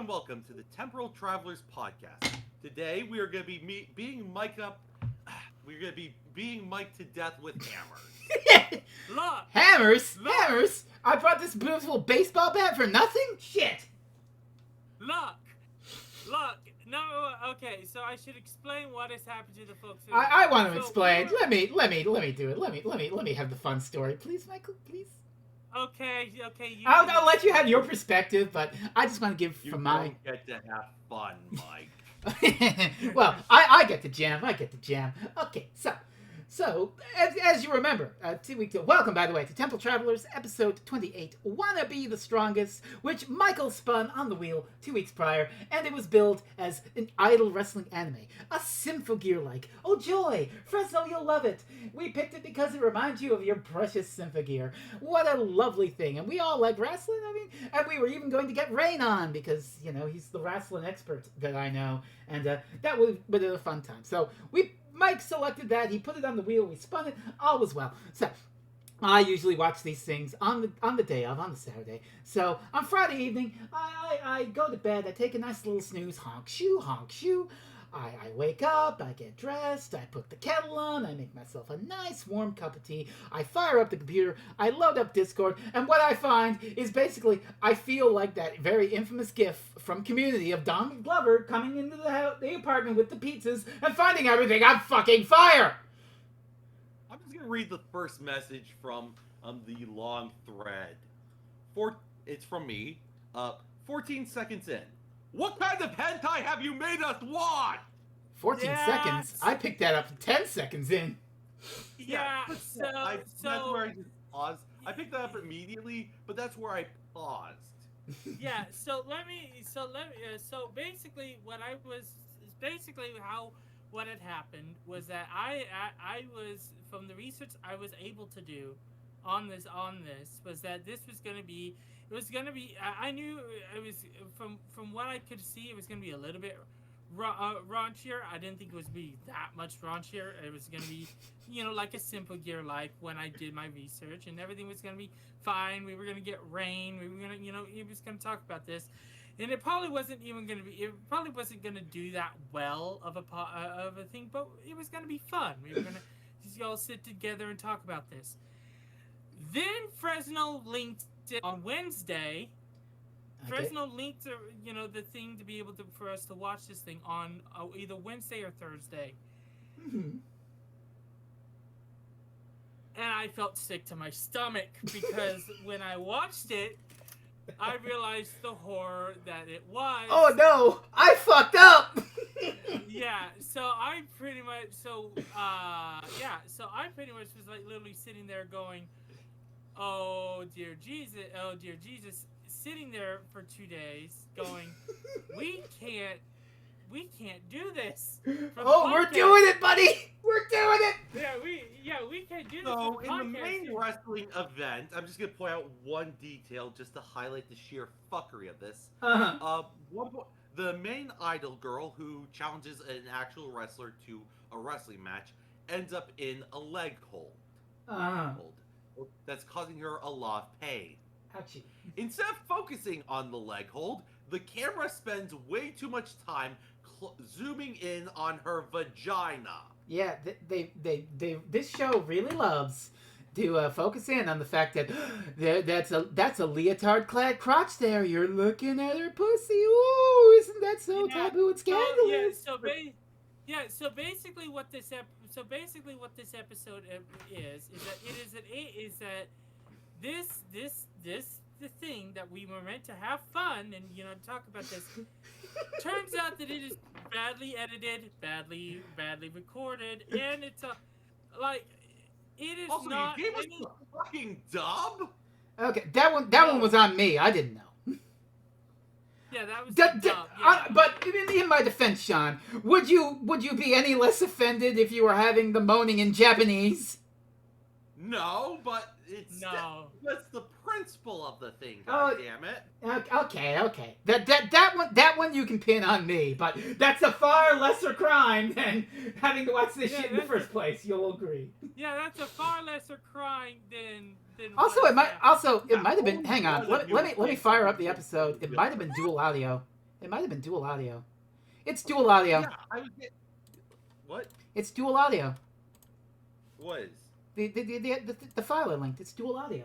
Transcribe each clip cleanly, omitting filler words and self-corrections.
and welcome to the Temporal Travelers podcast. Today we are going to be being mic'd up. We're going to be being mic'd to death with hammers. Look! Hammers? Look! Hammers? I brought this beautiful baseball bat for nothing? Shit! Look! No, okay, so I should explain what has happened to the folks. I want to So explain. we're- Let me do it. Let me have the fun story, please, Michael. Please. Okay. I'll let you have your perspective, but I just want to give You from my. don't get to have fun, Mike. Well, I get the jam. Okay, so as you remember, 2 weeks ago, welcome, by the way, to Temple Travelers, episode 28, Wanna Be the Strongest, which Michael spun on the wheel 2 weeks prior, and it was billed as an idol wrestling anime, a Symphogear-like. Oh joy, Fresno, you'll love it. We picked it because it reminds you of your precious Symphogear. What a lovely thing, and we all like wrestling, and we were even going to get Rain on, because, he's the wrestling expert that I know, and that would have been a fun time. So, Mike selected that, he put it on the wheel, we spun it, all was well. So, I usually watch these things on the day of, on the Saturday. So, on Friday evening, I go to bed, I take a nice little snooze, honk shoe. I wake up, I get dressed, I put the kettle on, I make myself a nice warm cup of tea, I fire up the computer, I load up Discord, and what I find is basically, I feel like that very infamous gif from Community of Donald Glover coming into the apartment with the pizzas and finding everything on fucking fire! I'm just going to read the first message from the long thread. It's from me. 14 seconds in. What kind of hentai have you made us watch? 14 Yes. seconds? I picked that up 10 seconds in. Yeah, that's where I just paused. I picked that up immediately, but that's where I paused. yeah. So basically, what had happened was that I was, from the research I was able to do on this was that this was going to be. It was gonna be. I knew it was from what I could see. It was gonna be a little bit raunchier. I didn't think it was be that much raunchier. It was gonna be, like a Symphogear, like when I did my research, and everything was gonna be fine. We were gonna get Rain. We were gonna, he was gonna talk about this, and it probably wasn't even gonna be. It probably wasn't gonna do that well of a thing, but it was gonna be fun. We were gonna just all sit together and talk about this. Then Fresno linked on Wednesday. Okay. Fresno linked the thing to be able to for us to watch this thing on either Wednesday or Thursday. Mm-hmm. And I felt sick to my stomach because when I watched it, I realized the horror that it was. Oh no! I fucked up! Yeah, so I pretty much was like literally sitting there going, oh dear Jesus, sitting there for 2 days going, we can't do this. Oh, we're doing it, buddy! We're doing it! We can't do this. So, in the podcast. main wrestling event, I'm just going to point out one detail just to highlight the sheer fuckery of this. Uh-huh. The main idol girl who challenges an actual wrestler to a wrestling match ends up in a leg hold. Uh-huh. That's causing her a lot of pain. Ouchie. Instead of focusing on the leg hold, the camera spends way too much time zooming in on her vagina. Yeah, this show really loves to focus in on the fact that that's a leotard-clad crotch there. You're looking at her pussy. Ooh, isn't that so taboo and scandalous? So basically, what this episode is that the thing that we were meant to have fun and talk about this turns out that it is badly edited, badly recorded, and it's it is also, not. you gave us the fucking dub? Okay, that one was on me. I didn't know. Yeah, that was dumb. Yeah. But in my defense, Sean, would you be any less offended if you were having the moaning in Japanese? No, but that's the principle of the thing. God damn it. Okay. That one you can pin on me, but that's a far lesser crime than having to watch this shit in the first place. You'll agree. Yeah, that's a far lesser crime than. Also, it might have been. Hang on. Let me fire up the episode. It might have been dual audio. It might have been dual audio. It's dual audio. Yeah, I was. What? It's dual audio. Was? The file I linked. It's dual audio.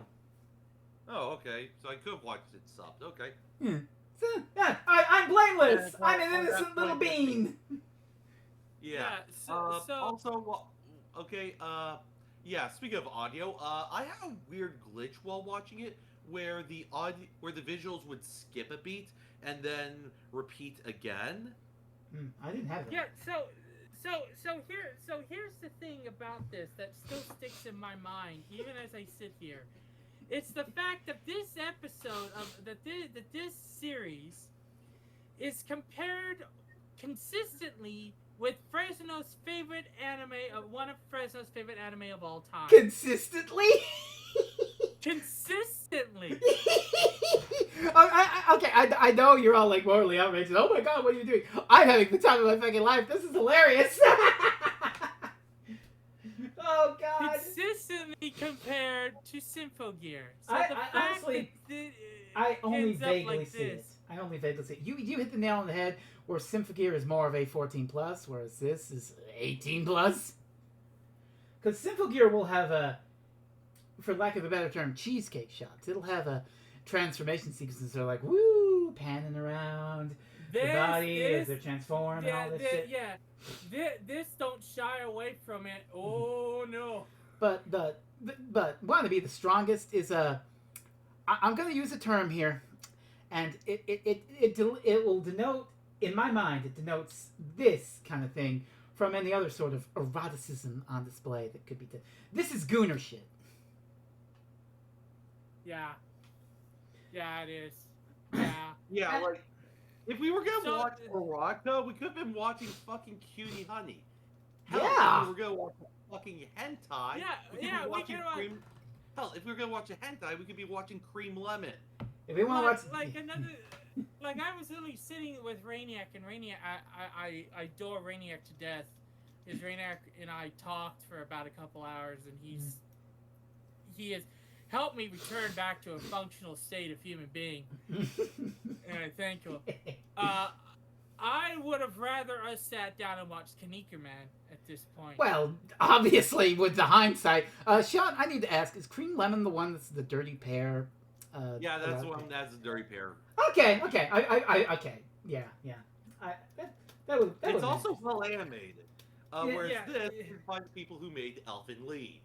Oh, okay. So I could have watched it subbed. Okay. Yeah. Yeah, I'm blameless. Yeah, I'm an well, innocent that's little like- bean. Yeah. so Also, okay. Yeah. Speaking of audio, I had a weird glitch while watching it, where the visuals would skip a beat and then repeat again. I didn't have that. yeah, so here's the thing about this that still sticks in my mind, even as I sit here. It's the fact that this episode of this series is compared consistently with Fresno's favorite anime, one of Fresno's favorite anime of all time. Consistently? Consistently. Okay, I know you're all like morally outraged. Oh my god, what are you doing? I'm having the time of my fucking life. This is hilarious. Oh god. Consistently compared to Symphogear. So I the fact honestly, that I only ends up vaguely like see this. it. I only vaguely see it. You hit the nail on the head where Symphogear is more of a 14 plus, whereas this is 18 plus. Because Symphogear will have a, for lack of a better term, cheesecake shots. It'll have a transformation sequences that are like, woo, panning around the body as they're transformed and all this shit. Yeah, this don't shy away from it. Oh no. But want to be the strongest is I'm going to use a term here, and it will denote, in my mind, it denotes this kind of thing from any other sort of eroticism on display that could be. This is gooner shit. Yeah. Yeah, it is. Yeah. Yeah, like if we were gonna So- watch Morocco, we could have been watching fucking Cutie Honey. Hell, Yeah. if we were gonna watch a fucking hentai, Yeah, we could yeah, be we watching could watch- Cream. Hell, if we were gonna watch a hentai, we could be watching Cream Lemon. If we want to watch, like another, like I was literally sitting with Rainiac, and Rainiac, I adore Rainiac to death. Because Rainiac and I talked for about a couple hours, and he has helped me return back to a functional state of human being, and I thank him. I would have rather us sat down and watched Kanika Man at this point. well, obviously with the hindsight, Sean, I need to ask: is Cream Lemon the one that's the dirty pear? Yeah, that's the okay. one that's a dirty pair. Okay, I okay, yeah. That would. It's also well animated. Whereas yeah. this is by the people who made Elfin Lied.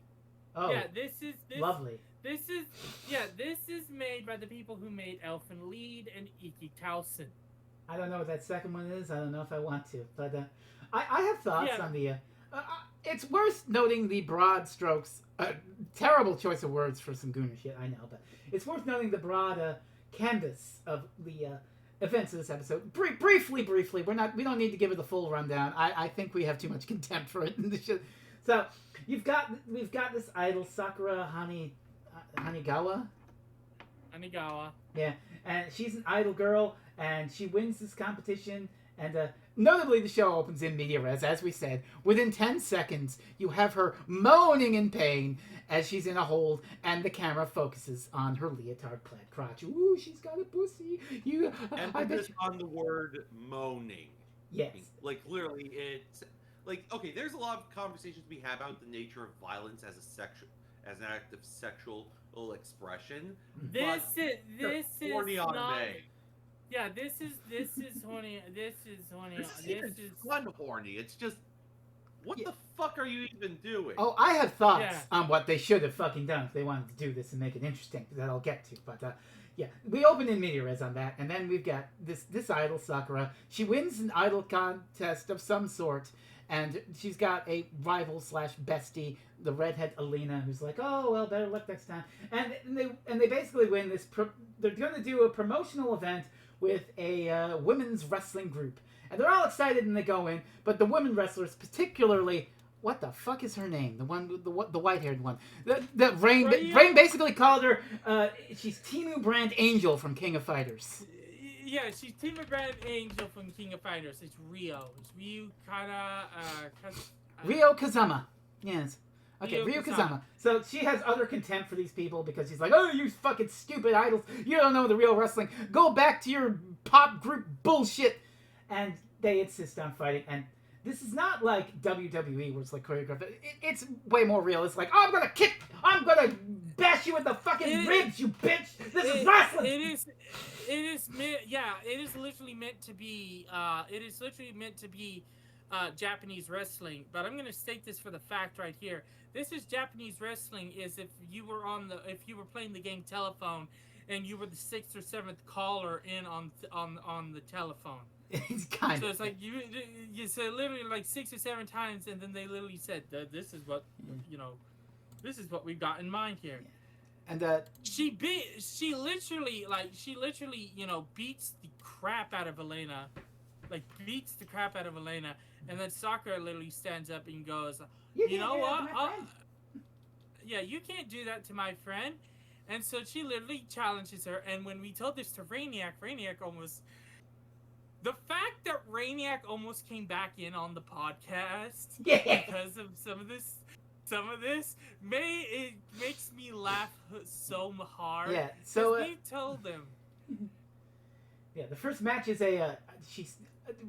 Oh, Yeah, this is lovely. This is made by the people who made Elfin Lied and Iki Towson. I don't know what that second one is. I don't know if I want to, but I have thoughts Yeah. on the. It's worth noting the broad strokes. Terrible choice of words for some gooner shit, I know, but it's worth noting the broad canvas of the events of this episode. Briefly, we don't need to give it the full rundown. I think we have too much contempt for it in the show. So we've got this idol Sakura Hanigawa. Anigawa. Yeah, and she's an idol girl, and she wins this competition. And notably, the show opens in media res, as we said. Within 10 seconds, you have her moaning in pain as she's in a hold, and the camera focuses on her leotard-clad crotch. Ooh, she's got a pussy. Emphasis on the word moaning. Yes. Like, clearly, it's like, okay, there's a lot of conversations we have about the nature of violence as an act of sexual expression. This but is horny on not. May. Yeah, this is horny. This is horny. This is even fun horny. It's just, what Yeah. the fuck are you even doing? Oh, I have thoughts Yeah. on what they should have fucking done if they wanted to do this and make it interesting, that I'll get to. But yeah, we open in media res on that, and then we've got this idol Sakura. She wins an idol contest of some sort, and she's got a rival / bestie, the redhead Alina, who's like, oh well, better luck next time. And they basically win this. They're going to do a promotional event with a women's wrestling group. And they're all excited and they go in, but the women wrestlers, particularly, what the fuck is her name? The one, the white-haired one. The Rain basically called her. She's Timu Brand Angel from King of Fighters. Yeah, she's Team Brand Angel from King of Fighters. It's Rio. It's Ryu Kana. Ryo Kazama. Yes. Okay, Ryo Ryo Kazama. Kazama. So she has utter contempt for these people because she's like, oh, you fucking stupid idols. You don't know the real wrestling. Go back to your pop group bullshit. And they insist on fighting. And this is not like WWE where it's like choreographed. It's way more real. It's like, oh, I'm going to bash you in the fucking ribs, you bitch. This is wrestling. It is literally meant to be, Japanese wrestling, but I'm going to state this for the fact right here. This is Japanese wrestling is if you were playing the game telephone and you were the 6th or 7th caller in on the telephone. It's kind so of. it's like you said literally like 6 or 7 times, and then they literally said this is what we've got in mind here. And she literally beats the crap out of Elena. And then Sakura literally stands up and goes, you know what? You can't do that to my friend. And so she literally challenges her. And when we told this to Rainiac almost... The fact that Rainiac almost came back in on the podcast because of some of this, it makes me laugh so hard. Yeah, so... we told them. Yeah, the first match is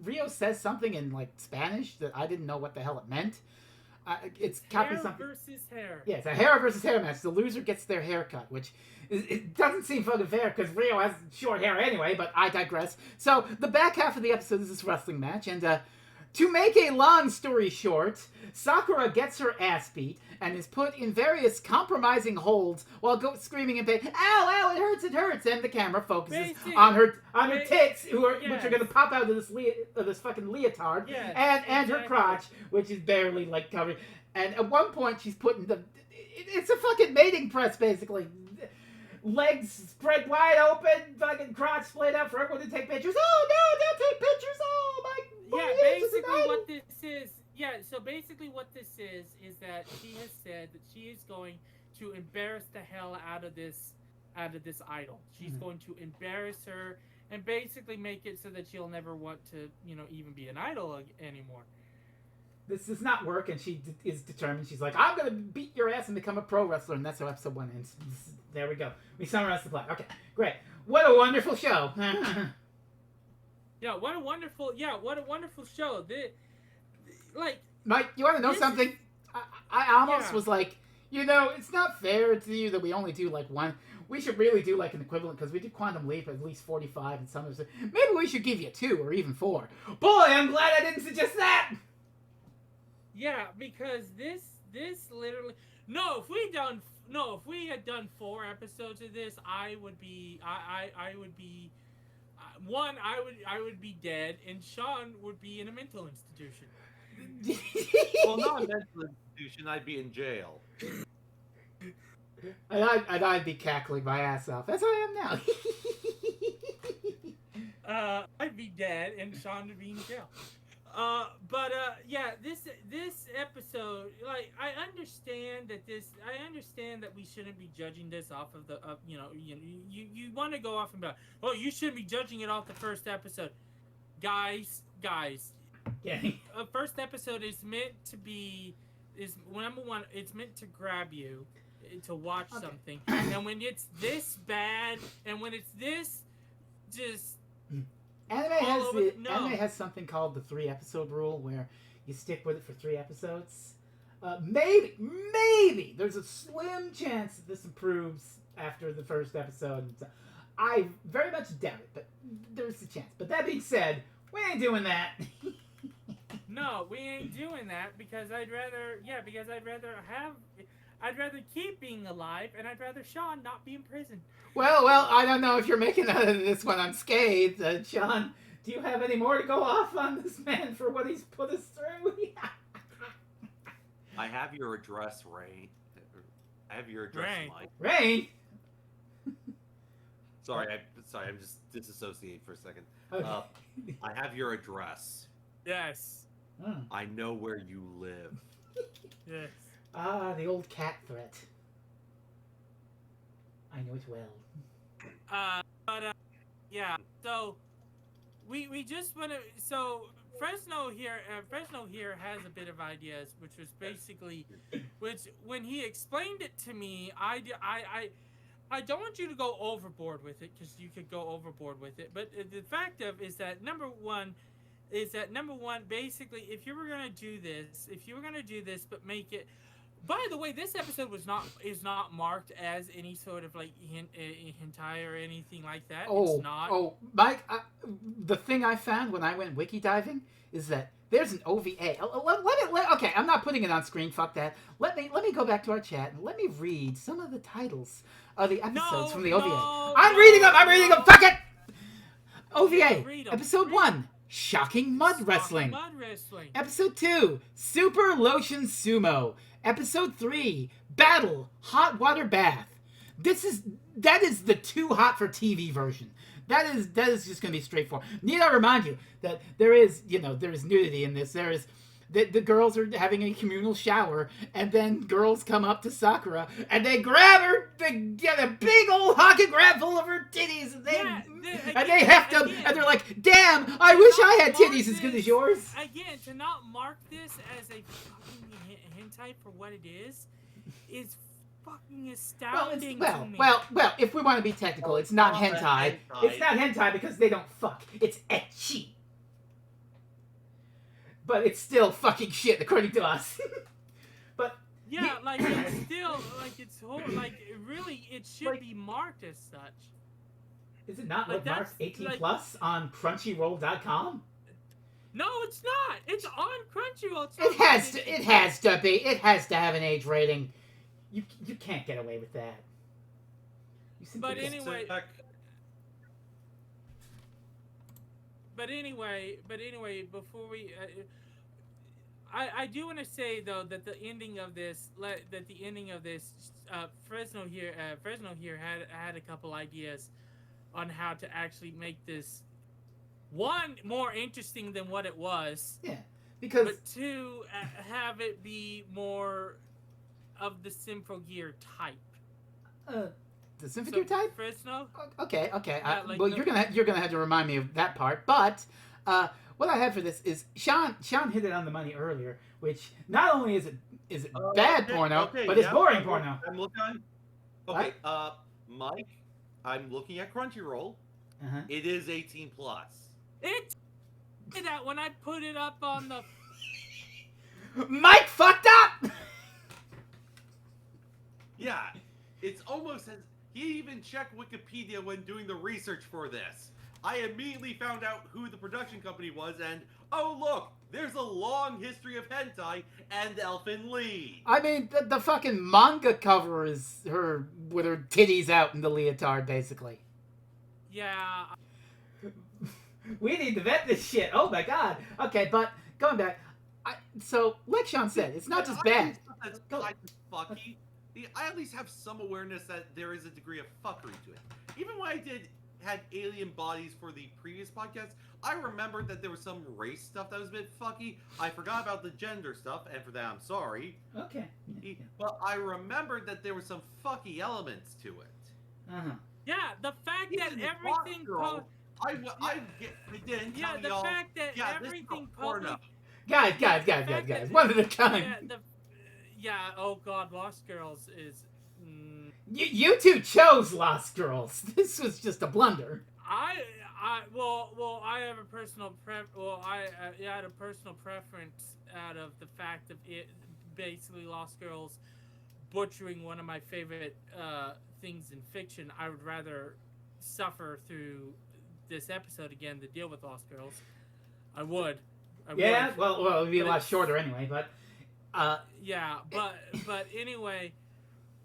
Ryo says something in like Spanish that I didn't know what the hell it meant. It's copy something. Hair versus hair. Yeah, it's a hair versus hair match. The loser gets their hair cut, which it doesn't seem fucking fair because Ryo has short hair anyway. But I digress. So the back half of the episode is this wrestling match, and to make a long story short, Sakura gets her ass beat and is put in various compromising holds while screaming in pain. Ow, it hurts, and the camera focuses on her tits, which are gonna pop out of this fucking leotard, and her crotch, which is barely like covered. And at one point, she's putting it's a fucking mating press basically. Legs spread wide open, fucking crotch splayed out for everyone to take pictures. Oh no, don't take pictures! Oh my. So basically what this is that she has said that she is going to embarrass the hell out of this idol. She's going to embarrass her and basically make it so that she'll never want to, even be an idol anymore. This does not work, and she is determined. She's like, I'm going to beat your ass and become a pro wrestler, and that's how episode 1 ends. There we go. We summarize the plot. Okay, great. What a wonderful show. What a wonderful show. Mike, you want to know something? I almost was like, it's not fair to you that we only do like one. We should really do like an equivalent because we did Quantum Leap at least 45 and some of it. Maybe we should give you 2 or even 4. Boy, I'm glad I didn't suggest that. Yeah, because this literally if we had done 4 episodes of this, I would be be dead, and Sean would be in a mental institution. Well, not a mental institution. I'd be in jail. And I'd be cackling my ass off, as I am now. I'd be dead, and Sean would be in jail. This episode, I understand that we shouldn't be judging this off of you want to go off and be like, oh, you shouldn't be judging it off the first episode. Guys. Yeah. First episode is meant to be, number one, it's meant to grab you to watch something. And when it's this bad, and when it's this just... Anime has something called the 3-episode rule, where you stick with it for 3 episodes. Maybe there's a slim chance that this improves after the first episode. I very much doubt it, but there's a chance. But that being said, we ain't doing that. No, we ain't doing that because I'd rather keep being alive, and I'd rather Sean not be in prison. Well, I don't know if you're making this one unscathed. Sean, do you have any more to go off on this man for what he's put us through? I have your address, Ray. I have your address, Mike. Rain? Sorry, I'm just disassociate for a second. Okay. I have your address. Yes. I know where you live. Yes. Ah, the old cat threat. I know it well. So we just want to. So Fresno here has a bit of ideas, which which when he explained it to me, I don't want you to go overboard with it because you could go overboard with it. But the fact of is that number one, basically, if you were gonna do this, but make it. By the way, this episode is not marked as any sort of like hentai or anything like that. It's not. Oh, Mike, the thing I found when I went wiki diving is that there's an OVA. Okay, I'm not putting it on screen. Fuck that. Let me go back to our chat and let me read some of the titles of the episodes from the OVA. I'm reading them. Fuck it. OVA episode 1. Shocking Mud Wrestling. Episode 2, Super Lotion Sumo. Episode 3, Battle Hot Water Bath. That is the too hot for TV version. That is just going to be straightforward. Need I remind you that there is nudity in this. There is the girls are having a communal shower, and then girls come up to Sakura and they grab her, they get a big old hockey grab full of her titties, and they heft them, and they're like, "Damn, I wish I had titties as good as yours." Again, to not mark this as a fucking hentai for what it is fucking astounding to me. Well, if we want to be technical, it's not hentai. It's not hentai because they don't fuck. It's ecchi. But it's still fucking shit, according to us. But yeah, like it's still like it's whole like really it should be marked as such. Is it not like marked 18 plus on Crunchyroll.com? No, it's not. It's on Crunchyroll. It has to be. It has to have an age rating. You can't get away with that. But anyway. But anyway, before we, I do want to say though that the ending of this, Fresno here had a couple ideas on how to actually make this one more interesting than what it was. Yeah, because but two, have it be more of the Symphogear type. The Symphogear type? Fresno? Okay. Yeah, Well, you're gonna have to remind me of that part. But what I have for this is Sean hit it on the money earlier, which not only is it bad porno, but it's boring porno. I'm looking. Okay, Mike, I'm looking at Crunchyroll. Uh-huh. It is 18 plus. It did that when I put it up on the. Mike fucked up. Yeah, it's almost as. He even checked Wikipedia when doing the research for this. I immediately found out who the production company was, and oh look, there's a long history of hentai and elfin lead. I mean, the fucking manga cover is her with her titties out in the leotard, basically. Yeah. We need to vet this shit. Oh my god. Okay, but going back, so like Sean said, it's not just bad. That's kind of fucky. I at least have some awareness that there is a degree of fuckery to it. Even when I had alien bodies for the previous podcast, I remembered that there was some race stuff that was a bit fucky. I forgot about the gender stuff, and for that I'm sorry. Okay. But I remembered that there were some fucky elements to it. Uh-huh. Yeah, the fact that everything. I didn't tell the y'all. fact that everything porno. Guys, one at a time. Yeah, oh god, Lost Girls is... You two chose Lost Girls. This was just a blunder. I have a personal I had a personal preference out of the fact of it, basically Lost Girls butchering one of my favorite things in fiction. I would rather suffer through this episode again to deal with Lost Girls. I would. Well, it would be a lot shorter anyway, but... yeah, but anyway,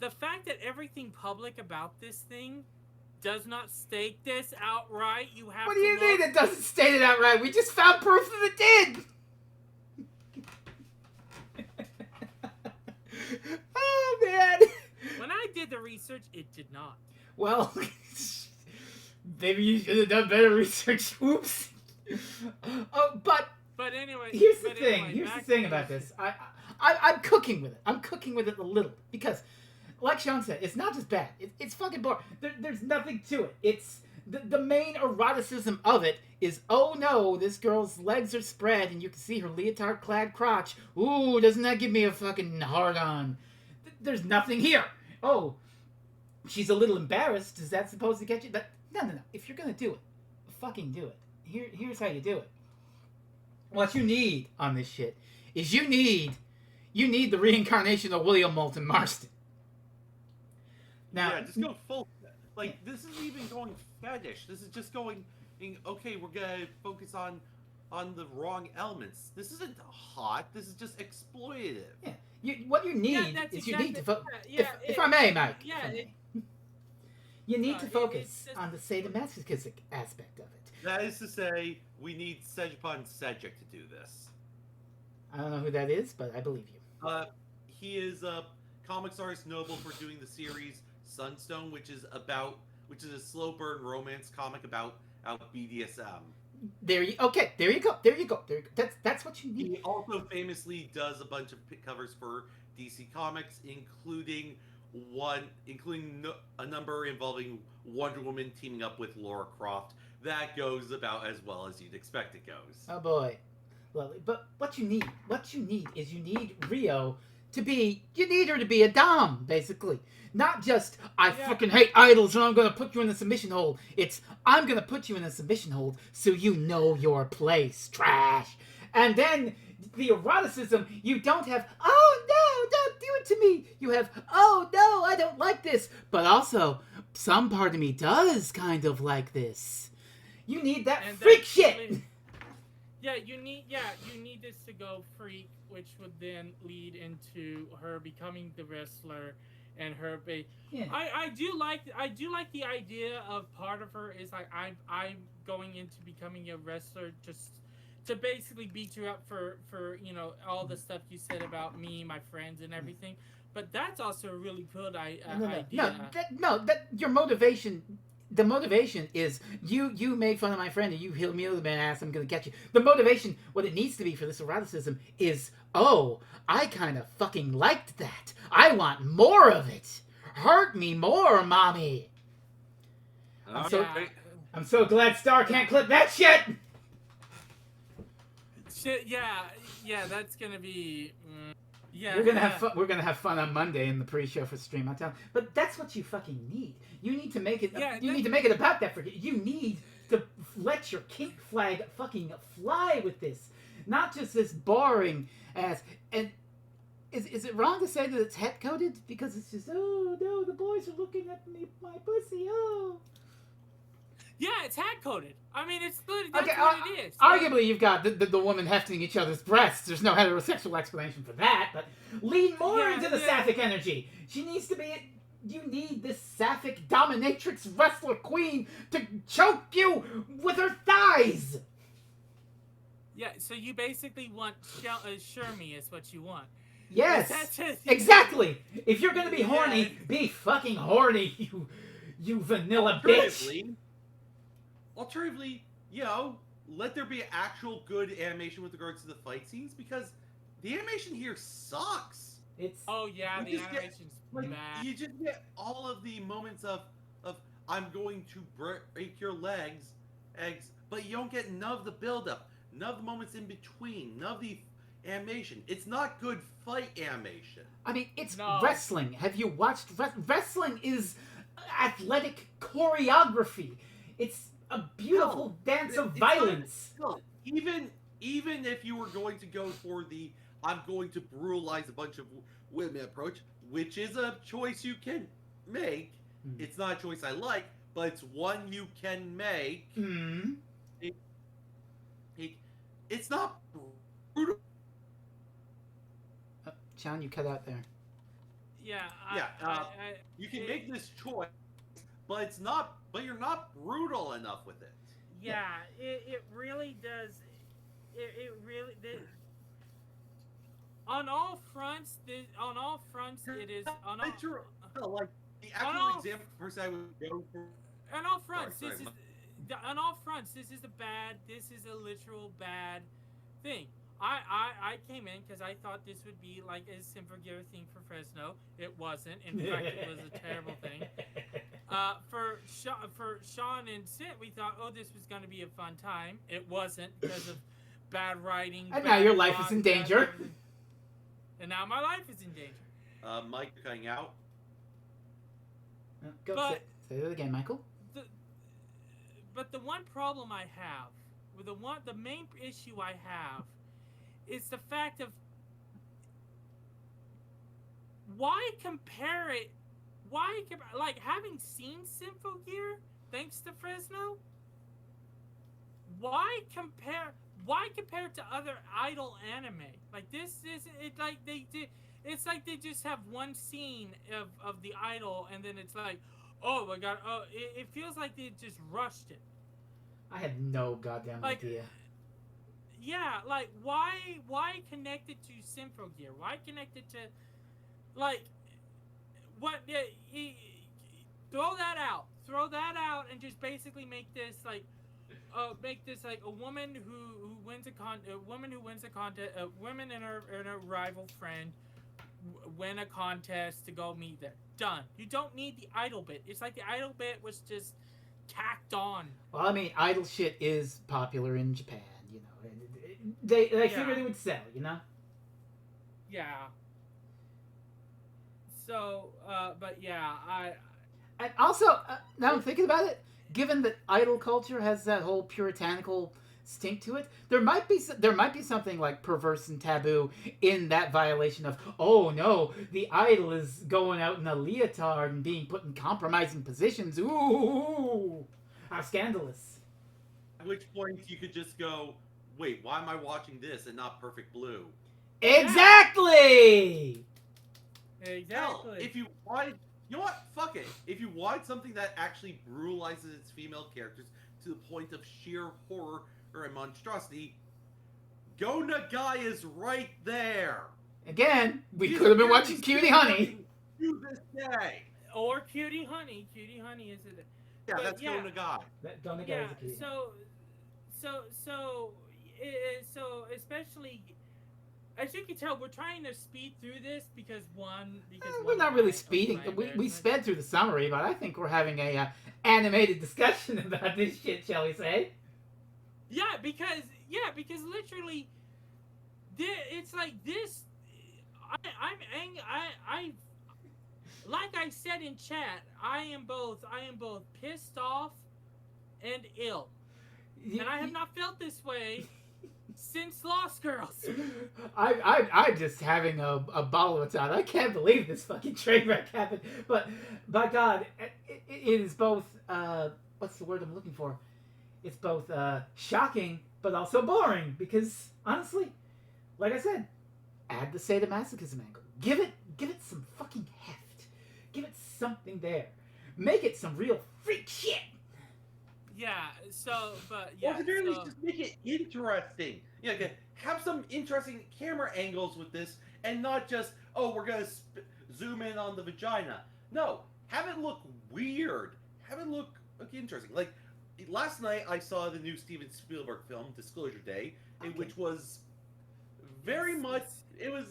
the fact that everything public about this thing does not state this outright, you have. What do you mean it doesn't state it outright? We just found proof that it did. Oh man! When I did the research, it did not. Well, maybe you should have done better research. Oops. But anyway. Here's the thing about this. I'm cooking with it. I'm cooking with it a little because, like Sean said, it's not just bad. It's fucking boring. There's nothing to it. It's the main eroticism of it is, oh no, this girl's legs are spread and you can see her leotard-clad crotch. Ooh, doesn't that give me a fucking hard-on? There's nothing here. Oh, she's a little embarrassed. Is that supposed to get you? No. If you're gonna do it, fucking do it. Here's how you do it. What you need on this shit is you need the reincarnation of William Moulton Marston. Now, yeah, just go full. Like, this isn't even going fetish. This is just going, okay, we're gonna focus on the wrong elements. This isn't hot. This is just exploitative. Yeah. What you need is you need to focus. If I may, Mike. Yeah. You need to focus on the sadomasochistic aspect of it. That is to say, we need Sejpan Sedgwick to do this. I don't know who that is, but I believe you. He is a comics artist notable for doing the series Sunstone, which is a slow burn romance comic about BDSM. There you go. That's what you need. He also famously does a bunch of covers for DC Comics, including a number involving Wonder Woman teaming up with Lara Croft. That goes about as well as you'd expect it goes. Oh boy, lovely. But what you need is you need Rio to be. You need her to be a dom, basically. Not just I fucking hate idols and I'm gonna put you in the submission hold. It's I'm gonna put you in a submission hold so you know your place, trash. And then the eroticism, you don't have, oh no, don't do it to me. You have, oh no, I don't like this. But also, some part of me does kind of like this. You need that freak shit. You need this to go freak, which would then lead into her becoming the wrestler. And her, I do like the idea of part of her is like I'm going into becoming a wrestler just to basically beat you up for all the stuff you said about me, my friends, and everything. But that's also a really good idea. Your motivation. The motivation is you made fun of my friend and you humiliated my ass. I'm gonna get you. The motivation, what it needs to be for this eroticism is, oh, I kind of fucking liked that. I want more of it. Hurt me more, mommy. I'm so glad Star can't clip that shit. Yeah, that's gonna be. Yeah, we're gonna have fun on Monday in the pre-show for stream. I tell. But that's what you fucking need. You need to make it. Need to make it about that. You need to let your kink flag fucking fly with this, not just this boring ass. And is it wrong to say that it's het coded because it's just oh no, the boys are looking at me, my pussy. Oh. Yeah, it's hat coded. I mean, it's good. That's what it is. Arguably, you've got the woman hefting each other's breasts. There's no heterosexual explanation for that, but lean more into the sapphic energy. She needs to be. You need this sapphic dominatrix wrestler queen to choke you with her thighs. Yeah, so you basically want Shermie is what you want. Yes, exactly. If you're gonna be horny, be fucking horny, you vanilla bitch. Alternatively, let there be actual good animation with regards to the fight scenes because the animation here sucks. The animation's bad. You just get all of the moments of I'm going to break your eggs, but you don't get none of the build-up, none of the moments in between, none of the animation. It's not good fight animation. I mean, it's wrestling. Have you watched wrestling? Is athletic choreography. It's a beautiful dance of violence. Even if you were going to go for the I'm going to brutalize a bunch of women approach, which is a choice you can make. It's not a choice I like, but it's one you can make. It's not brutal. Sean, you cut out there. You can make this choice, but it's not. But you're not brutal enough with it. Yeah, it really does. It really. On all fronts, it is. On all, like the actual example person I would go for. On all fronts, on all fronts, this is a literal bad thing. I came in because I thought this would be like a Symphogear thing for Fresno. It wasn't. In fact, it was a terrible thing. For Sean and Sid, we thought, this was going to be a fun time. It wasn't because of bad writing. And now your life is in danger. And now my life is in danger. Mike, you're cutting out. Go say that again, Michael. But the one problem I have, the main issue I have, is the fact of why compare it? Like having seen Symphogear, thanks to Fresno. Why compare it to other idol anime? Like this is it like they did. It's like they just have one scene of the idol, and then it's like, oh my god, oh, it feels like they just rushed it. I had no goddamn idea. Yeah, like why connect it to Symphogear? Why connect it to, like, what? Throw that out, and just basically make this like a woman who wins a contest, a woman and her rival friend win a contest to go meet there. Done. You don't need the idol bit. It's like the idol bit was just tacked on. Well, I mean, idol shit is popular in Japan, you know. They figured it would sell, you know. Yeah. So, but yeah, And also, now I'm thinking about it, given that idol culture has that whole puritanical stink to it, there might be something like perverse and taboo in that violation of, oh no, the idol is going out in a leotard and being put in compromising positions. Ooh, how scandalous. At which point you could just go, wait, why am I watching this and not Perfect Blue? Exactly! Exactly. Hell, if you wanted, you know what? Fuck it. If you want something that actually brutalizes its female characters to the point of sheer horror or a monstrosity, Go Nagai is right there. Again, we could have been watching Cutie Honey. To this day. Or Cutie Honey. Cutie Honey is it? Yeah, But that's yeah. Go Nagai. Go Nagai Yeah. is a cutie. So especially, as you can tell, we're trying to speed through this because We're not really of speeding. my We embarrassment. sped through the summary, but I think we're having a animated discussion about this shit, shall we say? Yeah, because literally, it's like this. I'm angry. I like I said in chat. I am both pissed off and ill, and I have not felt this way since Lost Girls. I'm just having a ball of a time. I can't believe this fucking train wreck happened. But by God, it is both. What's the word I'm looking for? It's both shocking but also boring because honestly, like I said, add the sadomasochism angle. Give it some fucking heft. Give it something there. Make it some real freak shit. Yeah. So, but yeah. Or at the very least, so- just make it interesting. Yeah, okay. Have some interesting camera angles with this, and not just, oh, we're gonna zoom in on the vagina. No, have it look weird. Have it look interesting. Like last night, I saw the new Steven Spielberg film, Disclosure Day, which was very much. It was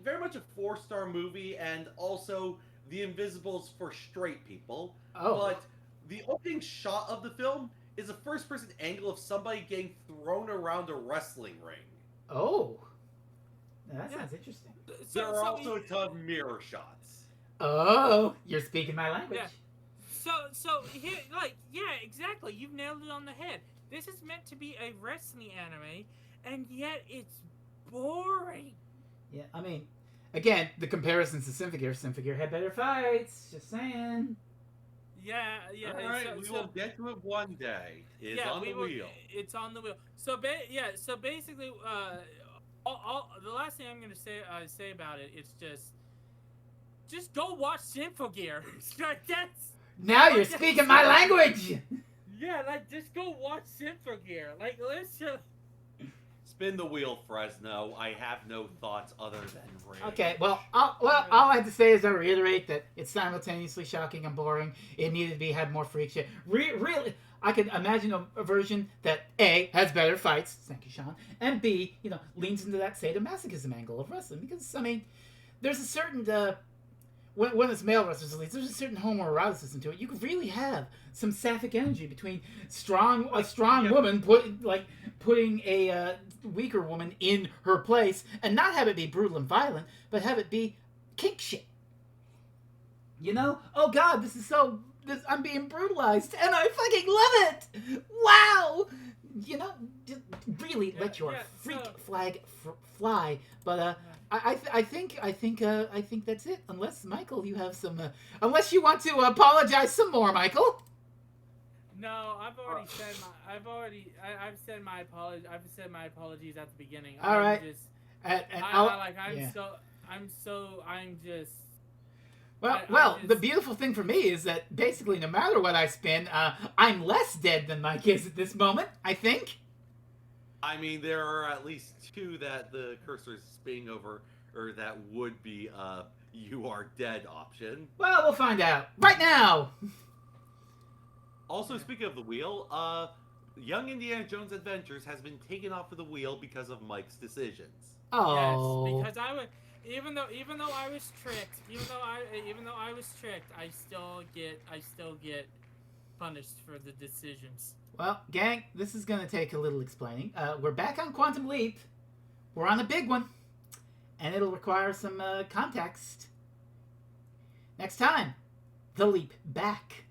very much a 4-star movie, and also The Invisibles for straight people. Oh. But the opening shot of the film is a first-person angle of somebody getting thrown around a wrestling ring. Oh. Now that sounds interesting. There are also a ton of mirror shots. Oh, you're speaking my language. Yeah. So here, like, yeah, exactly. You've nailed it on the head. This is meant to be a wrestling anime, and yet it's boring. Yeah, I mean, again, the comparisons to Symphogear had better fights. Just saying. Yeah. All right, we will get to it one day. It's on the wheel. It's on the wheel. So basically, the last thing I'm gonna say about it is just go watch Symphogear. That's Now you're speaking my language. yeah, like just go watch Symphogear. Like let's just. Spin the wheel, Fresno. I have no thoughts other than rage. Okay, all I have to say is I reiterate that it's simultaneously shocking and boring. It needed to have more freak shit. Really, I could imagine a version that A, has better fights, thank you, Sean, and B, leans into that sadomasochism angle of wrestling. Because, I mean, there's a certain, when it's male wrestlers at least, there's a certain homoeroticism to it. You could really have some sapphic energy between a strong woman putting a weaker woman in her place, and not have it be brutal and violent, but have it be kink shit. You know? Oh God, I'm being brutalized, and I fucking love it. Wow. You know, just really let your freak flag fly. But I think that's it. Unless Michael, you have some. Unless you want to apologize some more, Michael. No, I've already said my. I've said my apology. I've said my apologies at the beginning. All right. Well, the beautiful thing for me is that basically no matter what I spin, I'm less dead than Mike is at this moment, I think. I mean, there are at least two that the cursor is spinning over, or that would be you are dead option. Well, we'll find out right now. Also, speaking of the wheel, Young Indiana Jones Adventures has been taken off of the wheel because of Mike's decisions. Oh. Yes, because I would. Even though I was tricked, I still get punished for the decisions. Well, gang, this is gonna take a little explaining. We're back on Quantum Leap. We're on a big one, and it'll require some context. Next time, the leap back.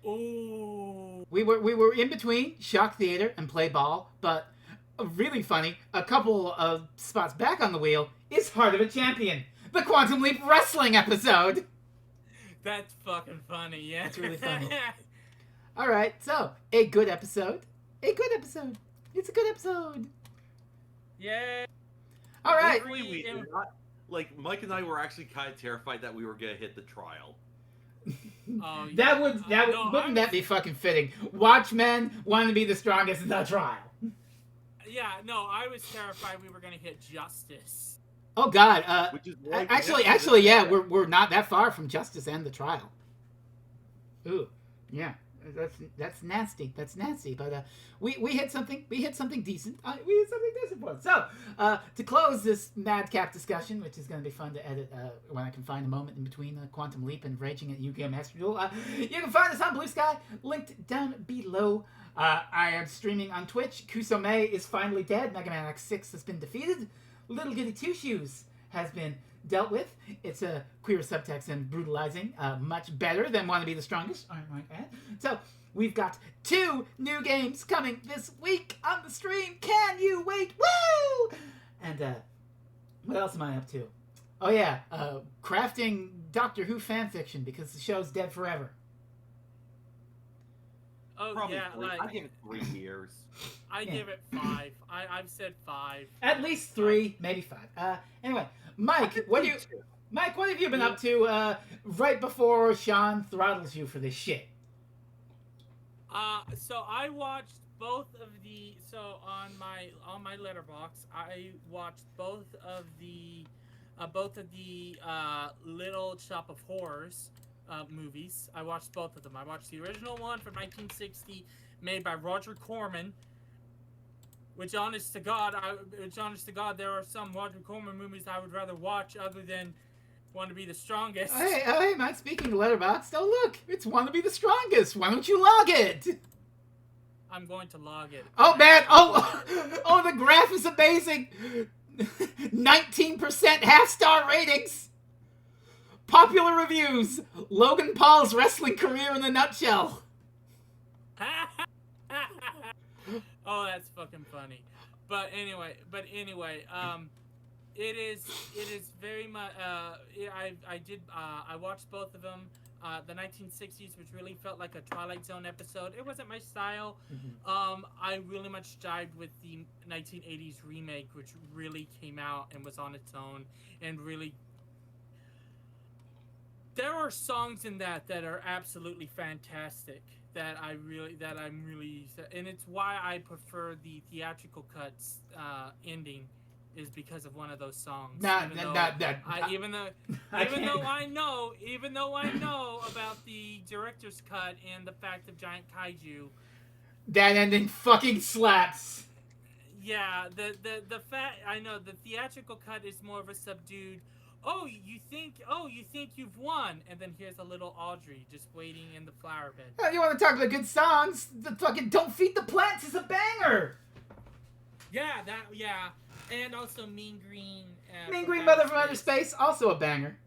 Ooh. We were in between Shock Theater and Play Ball, but really funny, a couple of spots back on the wheel is Heart of a Champion, the Quantum Leap wrestling episode. That's fucking funny, yeah. It's really funny. All right, so a good episode. It's a good episode. Yeah. All right. We did not, like, Mike and I were actually kind of terrified that we were gonna hit the trial. Wouldn't that be fucking fitting? Watchmen want to be the strongest in the trial. Yeah, no, I was terrified we were gonna hit Justice. Oh God! Which is actually, yeah, we're not that far from Justice and the trial. Ooh, yeah, that's nasty. That's nasty. But we hit something. We hit something decent. We hit something decent for it. So to close this madcap discussion, which is going to be fun to edit when I can find a moment in between Quantum Leap and raging at Yu-Gi-Oh! Master Duel, you can find us on Bluesky, linked down below. I am streaming on Twitch. Kusome is finally dead. Mega Man X6 has been defeated. Little Goody Two Shoes has been dealt with. It's a queer subtext and brutalizing. Much better than Want to Be the Strongest, I might add. So, we've got 2 new games coming this week on the stream. Can you wait? Woo! And, what else am I up to? Oh, yeah. Crafting Doctor Who fanfiction because the show's dead forever. Oh, Probably yeah, 3. like... I give it 3 years. I give it 5. I've said 5. At least 3, maybe 5. Anyway, Mike, what have you been up to right before Sean throttles you for this shit? So I watched both of the on my letterbox. I watched both of the Little Shop of Horrors movies. I watched both of them. I watched the original one from 1960, made by Roger Corman. Which, honest to God, there are some Roger Corman movies I would rather watch other than Want to Be the Strongest. Hey, man, speaking of Letterboxd, oh look, it's Want to Be the Strongest. Why don't you log it? I'm going to log it. Oh, man, oh, the graph is amazing. 19% half-star ratings. Popular reviews. Logan Paul's wrestling career in a nutshell. Oh, that's fucking funny. But anyway, it is very much. I watched both of them. The 1960s, which really felt like a Twilight Zone episode. It wasn't my style. Mm-hmm. I really much jived with the 1980s remake, which really came out and was on its own, and really. There are songs in that are absolutely fantastic. I'm really, and it's why I prefer the theatrical cuts ending, is because of one of those songs. Even though I know about the director's cut and the fact of giant kaiju, that ending fucking slaps. Yeah, the fact I know the theatrical cut is more of a subdued. You think you've won, and then here's a little Audrey just waiting in the flower bed. Oh, you want to talk about good songs? The fucking Don't Feed the Plants is a banger. Yeah, and also Mean Green. Mean Green Mother from Outer Space, also a banger.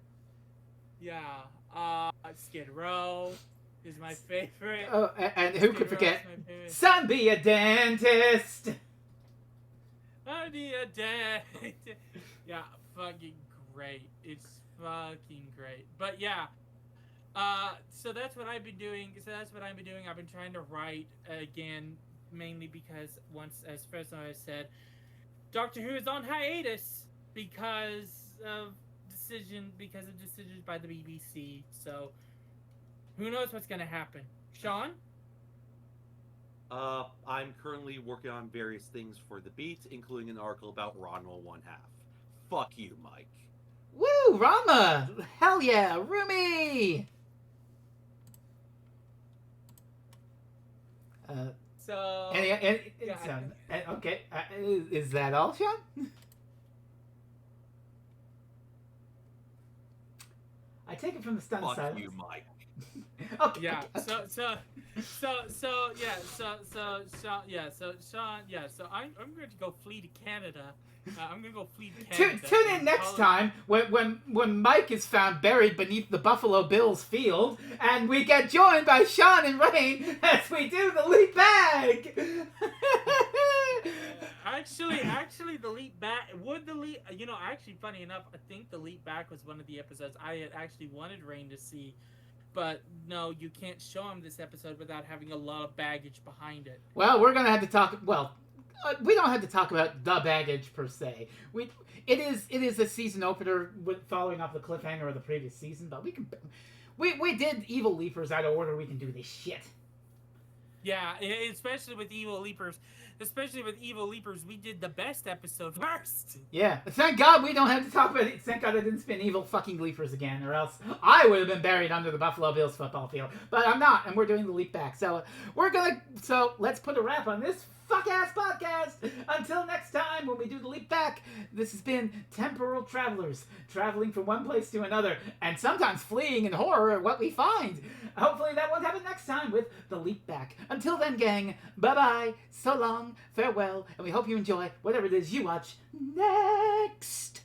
Yeah. Skid Row is my favorite. Oh, and who could Skid Row forget? is my favorite. Son, be a dentist. I need a dad. Yeah, fucking great. It's fucking great. But yeah, so that's what I've been doing. I've been trying to write again, mainly because as Fresno has said, Doctor Who is on hiatus because of decisions by the BBC. So who knows what's gonna happen? Sean? I'm currently working on various things for the Beat, including an article about Ronwell One Half. Fuck you, Mike. Woo, Rama! Hell yeah, Rumi! So Okay, is that all, Sean? I take it from the stunned Fuck silence. you, Mike. Okay. yeah. Okay. So Sean. Yeah. So I'm going to go flee to Canada. I'm going to go flee to Canada. Tune in next time when Mike is found buried beneath the Buffalo Bills field, and we get joined by Sean and Rain as we do the leap bag. Actually, the leap back actually, funny enough, I think the leap back was one of the episodes I had actually wanted Rain to see, but no, you can't show him this episode without having a lot of baggage behind it. Well, we're gonna have to talk. Well, we don't have to talk about the baggage per se. It is a season opener following off the cliffhanger of the previous season, but we did Evil Leapers out of order. We can do this shit. Yeah, especially with Evil Leapers. We did the best episode first. Yeah, thank God we don't have to talk about it. Thank God I didn't spin Evil fucking Leapers again, or else I would have been buried under the Buffalo Bills football field. But I'm not, and we're doing the leap back. So let's put a wrap on this fuck-ass podcast. Until next time, when we do the leap back, this has been Temporal Travelers, traveling from one place to another, and sometimes fleeing in horror at what we find. Hopefully that won't happen next time with the leap back. Until then, gang, bye-bye, so long, farewell, and we hope you enjoy whatever it is you watch next.